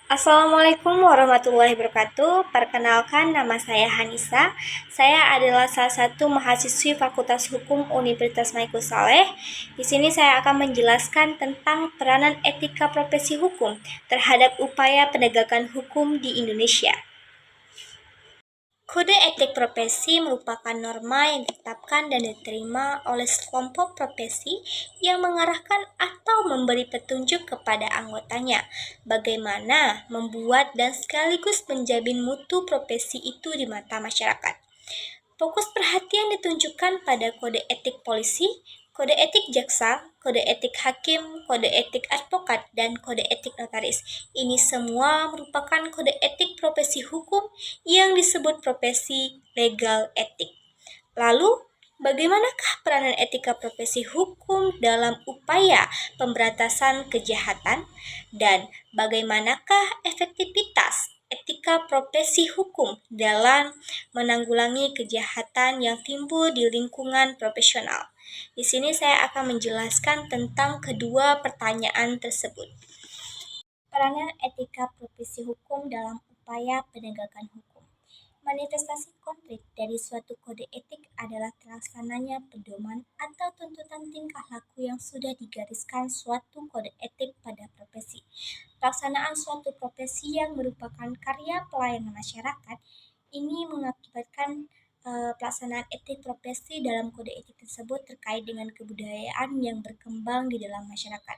Assalamualaikum warahmatullahi wabarakatuh. Perkenalkan, nama saya Hanisa. Saya adalah salah satu mahasiswi Fakultas Hukum Universitas Maiku Saleh. Di sini saya akan menjelaskan tentang peranan etika profesi hukum terhadap upaya penegakan hukum di Indonesia. Kode etik profesi merupakan norma yang ditetapkan dan diterima oleh sekelompok profesi yang mengarahkan atau memberi petunjuk kepada anggotanya bagaimana membuat dan sekaligus menjamin mutu profesi itu di mata masyarakat. Fokus perhatian ditunjukkan pada kode etik polisi, kode etik jaksa, kode etik hakim, kode etik advokat, dan kode etik notaris. Ini semua merupakan kode etik profesi hukum yang disebut profesi legal etik. Lalu, bagaimanakah peranan etika profesi hukum dalam upaya pemberantasan kejahatan dan bagaimanakah efektivitas etika profesi hukum dalam menanggulangi kejahatan yang timbul di lingkungan profesional? Di sini saya akan menjelaskan tentang kedua pertanyaan tersebut. Peranan etika profesi hukum dalam upaya penegakan hukum. Manifestasi konkret dari suatu kode etik adalah terlaksananya pedoman atau tuntutan tingkah laku yang sudah digariskan suatu kode etik pada profesi. Pelaksanaan suatu profesi yang merupakan karya pelayanan masyarakat ini mengakibatkan pelaksanaan etik profesi dalam kode etik tersebut terkait dengan kebudayaan yang berkembang di dalam masyarakat.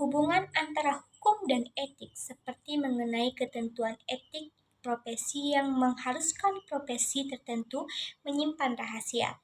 Hubungan antara hukum dan etik seperti mengenai ketentuan etik profesi yang mengharuskan profesi tertentu menyimpan rahasia.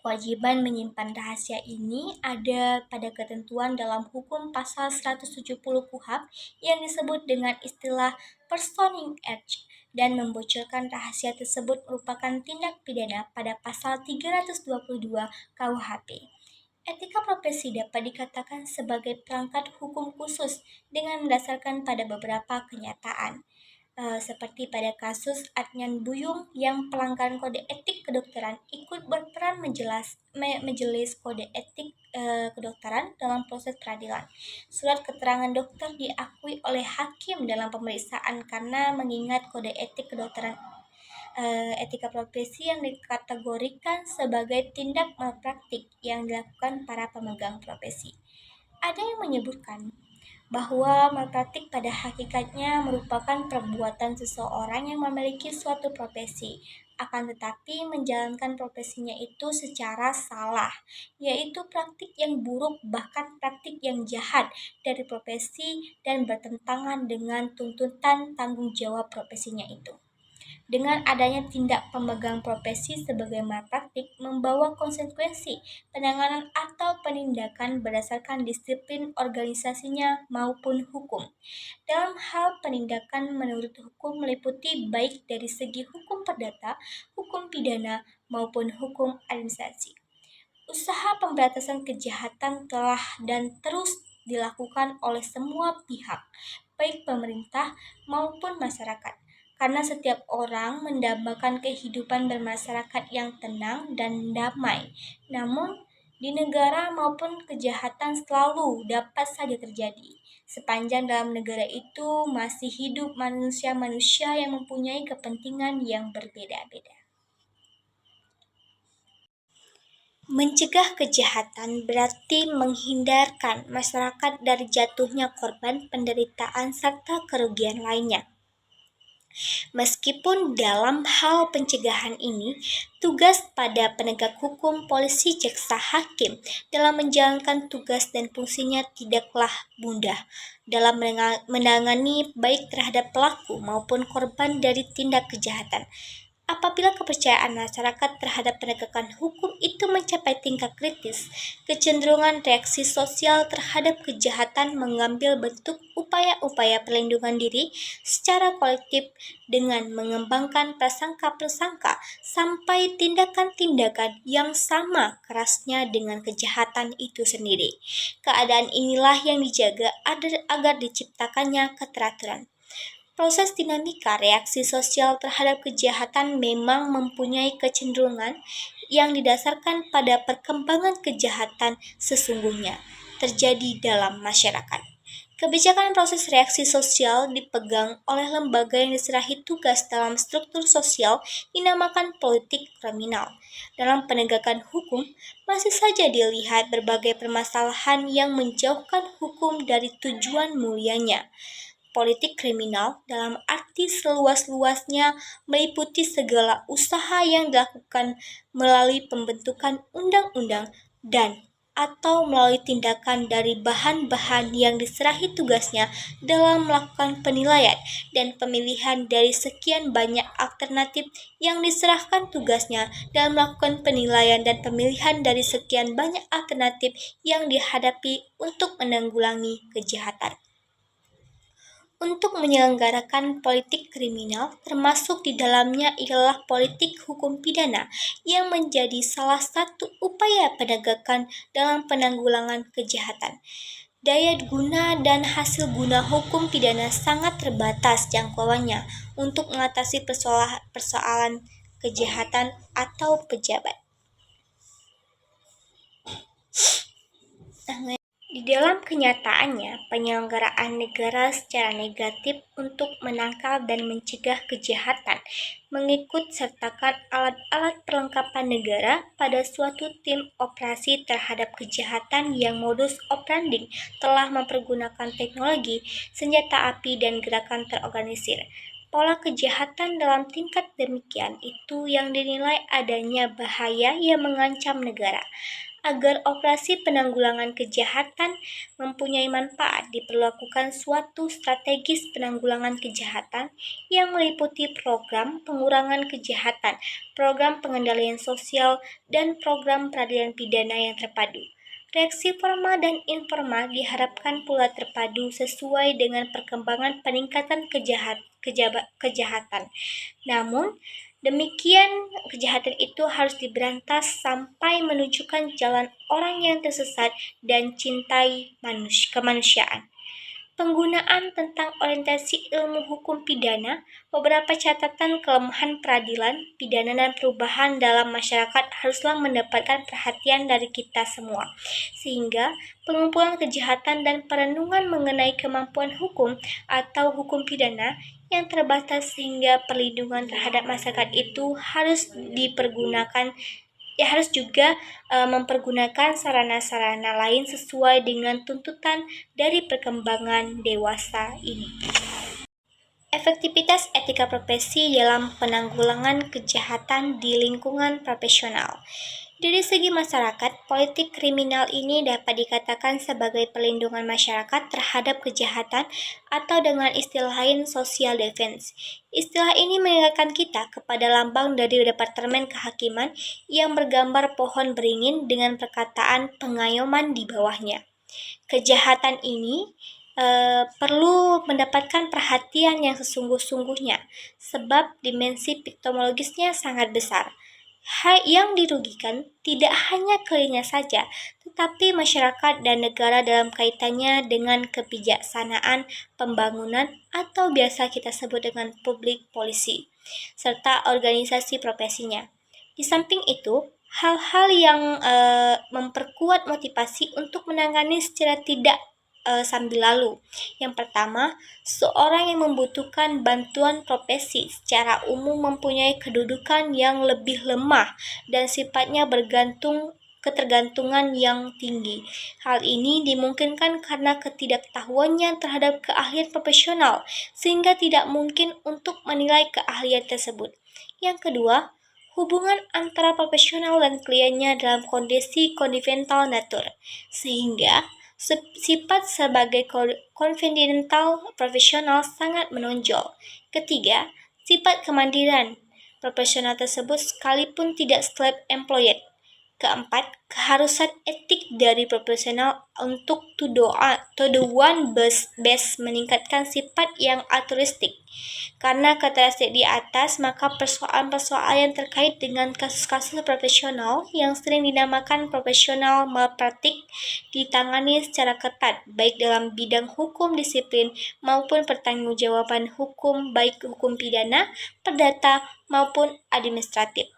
Kewajiban menyimpan rahasia ini ada pada ketentuan dalam hukum pasal 170 KUHP yang disebut dengan istilah personing act dan membocorkan rahasia tersebut merupakan tindak pidana pada pasal 322 KUHP. Etika profesi dapat dikatakan sebagai perangkat hukum khusus dengan mendasarkan pada beberapa kenyataan. Seperti pada kasus Adnan Buyung yang pelanggaran kode etik kedokteran ikut berperan majelis kode etik kedokteran dalam proses peradilan. Surat keterangan dokter diakui oleh hakim dalam pemeriksaan karena mengingat kode etik kedokteran etika profesi yang dikategorikan sebagai tindak malpraktik yang dilakukan para pemegang profesi. Ada yang menyebutkan bahwa malpraktik pada hakikatnya merupakan perbuatan seseorang yang memiliki suatu profesi, akan tetapi menjalankan profesinya itu secara salah, yaitu praktik yang buruk bahkan praktik yang jahat dari profesi dan bertentangan dengan tuntutan tanggung jawab profesinya itu. Dengan adanya tindak pemegang profesi sebagai malpraktik membawa konsekuensi penanganan atau penindakan berdasarkan disiplin organisasinya maupun hukum. Dalam hal penindakan menurut hukum meliputi baik dari segi hukum perdata, hukum pidana, maupun hukum administrasi. Usaha pemberantasan kejahatan telah dan terus dilakukan oleh semua pihak, baik pemerintah maupun masyarakat. Karena setiap orang mendambakan kehidupan bermasyarakat yang tenang dan damai. Namun, di negara maupun kejahatan selalu dapat saja terjadi. Sepanjang dalam negara itu masih hidup manusia-manusia yang mempunyai kepentingan yang berbeda-beda. Mencegah kejahatan berarti menghindarkan masyarakat dari jatuhnya korban penderitaan serta kerugian lainnya. Meskipun dalam hal pencegahan ini, tugas pada penegak hukum, polisi, jaksa, hakim dalam menjalankan tugas dan fungsinya tidaklah mudah dalam menangani baik terhadap pelaku maupun korban dari tindak kejahatan. Apabila kepercayaan masyarakat terhadap penegakan hukum itu mencapai tingkat kritis, kecenderungan reaksi sosial terhadap kejahatan mengambil bentuk upaya-upaya perlindungan diri secara kolektif dengan mengembangkan prasangka-prasangka sampai tindakan-tindakan yang sama kerasnya dengan kejahatan itu sendiri. Keadaan inilah yang dijaga agar diciptakannya keteraturan. Proses dinamika reaksi sosial terhadap kejahatan memang mempunyai kecenderungan yang didasarkan pada perkembangan kejahatan sesungguhnya terjadi dalam masyarakat. Kebijakan proses reaksi sosial dipegang oleh lembaga yang diserahi tugas dalam struktur sosial dinamakan politik kriminal. Dalam penegakan hukum, masih saja dilihat berbagai permasalahan yang menjauhkan hukum dari tujuan mulianya. Politik kriminal dalam arti seluas-luasnya meliputi segala usaha yang dilakukan melalui pembentukan undang-undang dan atau melalui tindakan dari bahan-bahan yang diserahi tugasnya dalam melakukan penilaian dan pemilihan dari sekian banyak alternatif yang diserahkan tugasnya dalam melakukan penilaian dan pemilihan dari sekian banyak alternatif yang dihadapi untuk menanggulangi kejahatan. Untuk menyelenggarakan politik kriminal, termasuk di dalamnya ialah politik hukum pidana yang menjadi salah satu upaya penegakan dalam penanggulangan kejahatan. Daya guna dan hasil guna hukum pidana sangat terbatas jangkauannya untuk mengatasi persoalan kejahatan atau pejabat. Di dalam kenyataannya, penyelenggaraan negara secara negatif untuk menangkal dan mencegah kejahatan mengikut sertakan alat-alat perlengkapan negara pada suatu tim operasi terhadap kejahatan yang modus operandi telah mempergunakan teknologi, senjata api, dan gerakan terorganisir. Pola kejahatan dalam tingkat demikian itu yang dinilai adanya bahaya yang mengancam negara. Agar operasi penanggulangan kejahatan mempunyai manfaat, diperlakukan suatu strategis penanggulangan kejahatan yang meliputi program pengurangan kejahatan, program pengendalian sosial, dan program peradilan pidana yang terpadu. Reaksi formal dan informal diharapkan pula terpadu sesuai dengan perkembangan peningkatan kejahatan. Namun, demikian, kejahatan itu harus diberantas sampai menunjukkan jalan orang yang tersesat dan cintai kemanusiaan. Penggunaan tentang orientasi ilmu hukum pidana, beberapa catatan kelemahan peradilan, pidana dan perubahan dalam masyarakat haruslah mendapatkan perhatian dari kita semua. Sehingga pengumpulan kejahatan dan perenungan mengenai kemampuan hukum atau hukum pidana yang terbatas sehingga perlindungan terhadap masyarakat itu harus harus juga mempergunakan sarana-sarana lain sesuai dengan tuntutan dari perkembangan dewasa ini. Efektivitas etika profesi dalam penanggulangan kejahatan di lingkungan profesional. Dari segi masyarakat, politik kriminal ini dapat dikatakan sebagai perlindungan masyarakat terhadap kejahatan atau dengan istilah lain social defense. Istilah ini mengingatkan kita kepada lambang dari Departemen Kehakiman yang bergambar pohon beringin dengan perkataan pengayoman di bawahnya. Kejahatan ini perlu mendapatkan perhatian yang sesungguh-sungguhnya sebab dimensi piktomologisnya sangat besar. Yang dirugikan tidak hanya kliennya saja, tetapi masyarakat dan negara dalam kaitannya dengan kebijaksanaan pembangunan atau biasa kita sebut dengan public policy, serta organisasi profesinya. Di samping itu, hal-hal yang memperkuat motivasi untuk menangani secara tidak sambil lalu. Yang pertama, seorang yang membutuhkan bantuan profesi secara umum mempunyai kedudukan yang lebih lemah dan sifatnya ketergantungan yang tinggi. Hal ini dimungkinkan karena ketidaktahuannya terhadap keahlian profesional, sehingga tidak mungkin untuk menilai keahlian tersebut. Yang kedua, hubungan antara profesional dan kliennya dalam kondisi confidential nature, sehingga sifat sebagai confidential profesional sangat menonjol. Ketiga, sifat kemandirian profesional tersebut sekalipun tidak self-employed. Keempat, keharusan etik dari profesional untuk to the one best meningkatkan sifat yang altruistik. Karena karakteristik di atas, maka persoalan-persoalan yang terkait dengan kasus-kasus profesional yang sering dinamakan profesional malpraktik ditangani secara ketat, baik dalam bidang hukum disiplin maupun pertanggungjawaban hukum, baik hukum pidana, perdata maupun administratif.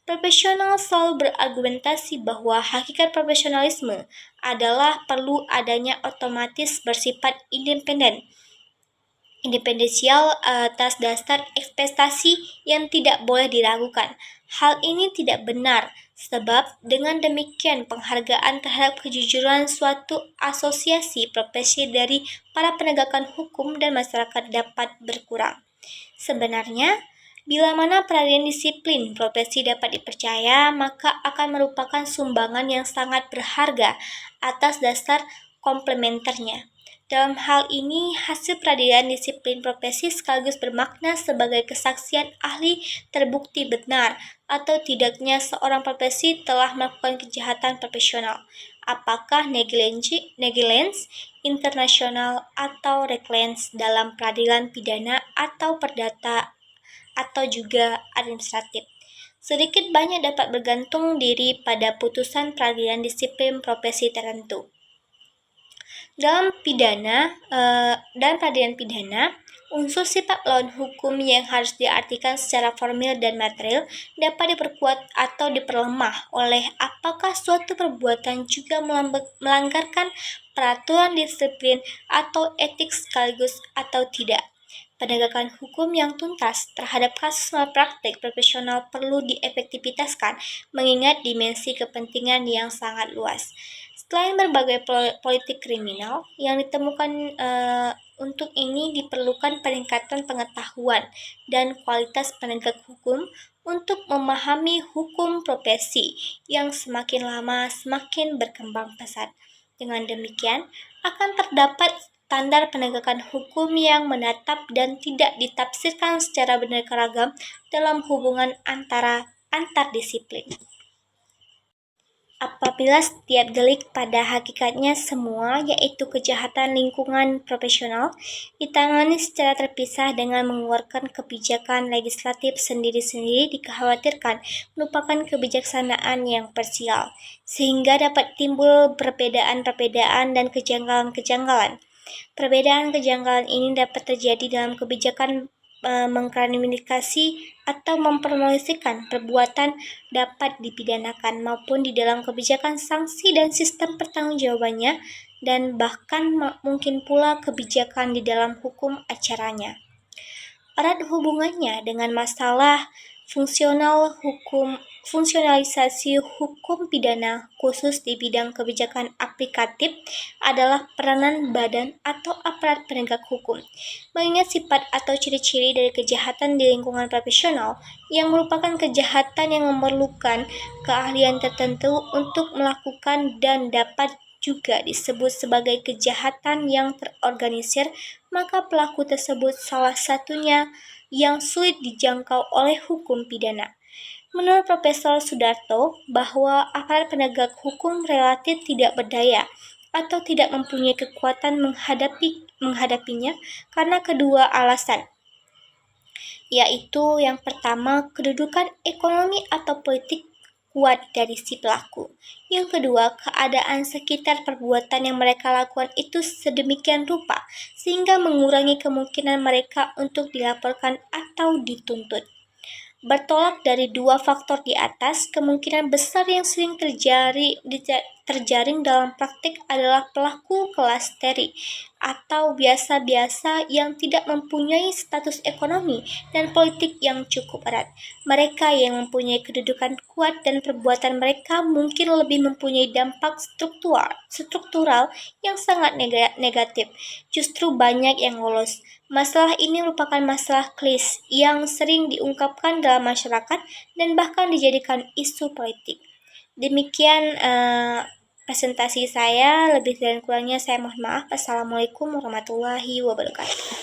Profesional selalu berargumentasi bahwa hakikat profesionalisme adalah perlu adanya otomatis bersifat independensial atas dasar ekspektasi yang tidak boleh diragukan. Hal ini tidak benar, sebab dengan demikian penghargaan terhadap kejujuran suatu asosiasi profesi dari para penegakan hukum dan masyarakat dapat berkurang. Sebenarnya, bila mana peralihan disiplin profesi dapat dipercaya, maka akan merupakan sumbangan yang sangat berharga atas dasar komplementernya. Dalam hal ini, hasil peradilan disiplin profesi sekaligus bermakna sebagai kesaksian ahli terbukti benar atau tidaknya seorang profesi telah melakukan kejahatan profesional, apakah negligence internasional atau reckless dalam peradilan pidana atau perdata atau juga administratif. Sedikit banyak dapat bergantung diri pada putusan peradilan disiplin profesi tertentu. Dalam dan peradilan pidana, unsur sifat melawan hukum yang harus diartikan secara formil dan material dapat diperkuat atau diperlemah oleh apakah suatu perbuatan juga melanggarkan peraturan disiplin atau etik sekaligus atau tidak. Penegakan hukum yang tuntas terhadap kasus malpraktik profesional perlu diefektivitaskan mengingat dimensi kepentingan yang sangat luas. Selain berbagai politik kriminal yang ditemukan untuk ini diperlukan peningkatan pengetahuan dan kualitas penegak hukum untuk memahami hukum profesi yang semakin lama semakin berkembang pesat. Dengan demikian, akan terdapat standar penegakan hukum yang menetap dan tidak ditafsirkan secara beraneka ragam dalam hubungan antar disiplin. Apabila setiap delik pada hakikatnya semua, yaitu kejahatan lingkungan profesional, ditangani secara terpisah dengan mengeluarkan kebijakan legislatif sendiri-sendiri dikhawatirkan merupakan kebijaksanaan yang parsial, sehingga dapat timbul perbedaan-perbedaan dan kejanggalan-kejanggalan. Perbedaan-kejanggalan ini dapat terjadi dalam kebijakan mengklarifikasi atau mempromosikan perbuatan dapat dipidanakan maupun di dalam kebijakan sanksi dan sistem pertanggungjawabannya dan bahkan mungkin pula kebijakan di dalam hukum acaranya. Erat hubungannya dengan masalah fungsionalisasi hukum pidana khusus di bidang kebijakan aplikatif adalah peranan badan atau aparat penegak hukum. Mengingat sifat atau ciri-ciri dari kejahatan di lingkungan profesional yang merupakan kejahatan yang memerlukan keahlian tertentu untuk melakukan dan dapat juga disebut sebagai kejahatan yang terorganisir, maka pelaku tersebut salah satunya yang sulit dijangkau oleh hukum pidana. Menurut Profesor Sudarto, bahwa aparat penegak hukum relatif tidak berdaya atau tidak mempunyai kekuatan menghadapinya karena kedua alasan, yaitu yang pertama, kedudukan ekonomi atau politik kuat dari si pelaku. Yang kedua, keadaan sekitar perbuatan yang mereka lakukan itu sedemikian rupa sehingga mengurangi kemungkinan mereka untuk dilaporkan atau dituntut. Bertolak dari dua faktor di atas, kemungkinan besar yang sering terjaring dalam praktik adalah pelaku kelas teri atau biasa-biasa yang tidak mempunyai status ekonomi dan politik yang cukup erat. Mereka yang mempunyai kedudukan kuat dan perbuatan mereka mungkin lebih mempunyai dampak struktural yang sangat negatif. Justru banyak yang lolos. Masalah ini merupakan masalah klis yang sering diungkapkan dalam masyarakat dan bahkan dijadikan isu politik. Demikian presentasi saya, lebih dan kurangnya saya mohon maaf. Assalamualaikum warahmatullahi wabarakatuh.